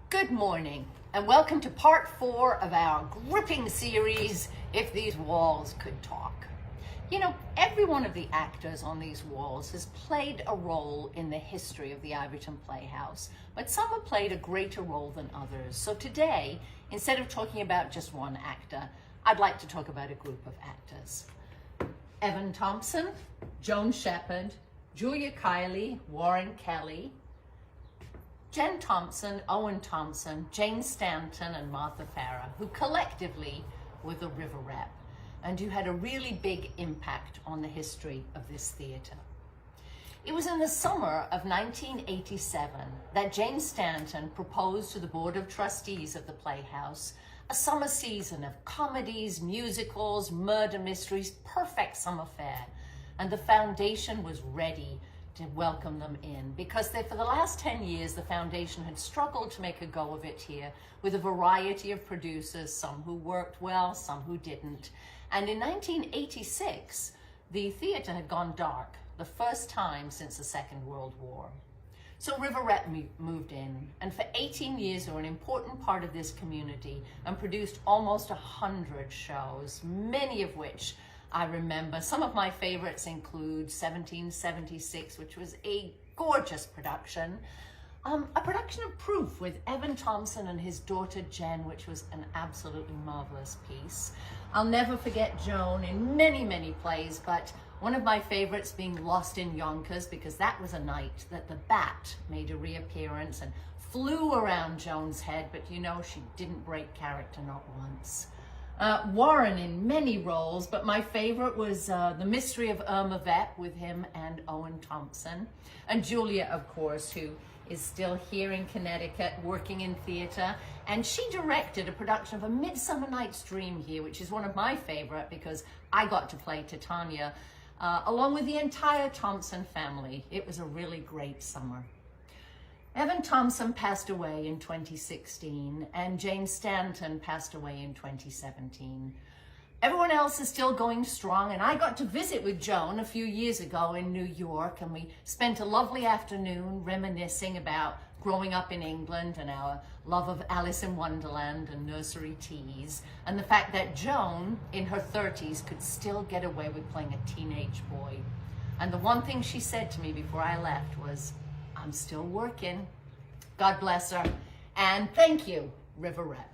Good morning, and welcome to part 4 of our gripping series, If These Walls Could Talk. You know, every one of the actors on these walls has played a role in the history of the Ivoryton Playhouse, but some have played a greater role than others. So today, instead of talking about just one actor, I'd like to talk about a group of actors. Evan Thompson, Joan Shepherd, Julia Kiley, Warren Kelly, Jen Thompson, Owen Thompson, Jane Stanton, and Martha Farah, who collectively were the River Rep, and who had a really big impact on the history of this theatre. It was in the summer of 1987 that Jane Stanton proposed to the Board of Trustees of the Playhouse a summer season of comedies, musicals, murder mysteries, perfect summer fare, and the foundation was ready to welcome them in, because for the last 10 years, the foundation had struggled to make a go of it here with a variety of producers, some who worked well, some who didn't. And in 1986, the theatre had gone dark, the first time since the Second World War. So River Rep moved in, and for 18 years they were an important part of this community and produced almost 100 shows, many of which I remember. Some of my favorites include 1776, which was a gorgeous production. A production of Proof with Evan Thompson and his daughter Jen, which was an absolutely marvelous piece. I'll never forget Joan in many, many plays, but one of my favorites being Lost in Yonkers, because that was a night that the bat made a reappearance and flew around Joan's head, but you know, she didn't break character, not once. Warren in many roles, but my favorite was The Mystery of Irma Vep with him and Owen Thompson. And Julia, of course, who is still here in Connecticut working in theater. And she directed a production of A Midsummer Night's Dream here, which is one of my favorite because I got to play Titania along with the entire Thompson family. It was a really great summer. Evan Thompson passed away in 2016, and Jane Stanton passed away in 2017. Everyone else is still going strong, and I got to visit with Joan a few years ago in New York, and we spent a lovely afternoon reminiscing about growing up in England and our love of Alice in Wonderland and nursery teas, and the fact that Joan, in her 30s, could still get away with playing a teenage boy. And the one thing she said to me before I left was, "I'm still working." God bless her, and thank you, River Rep.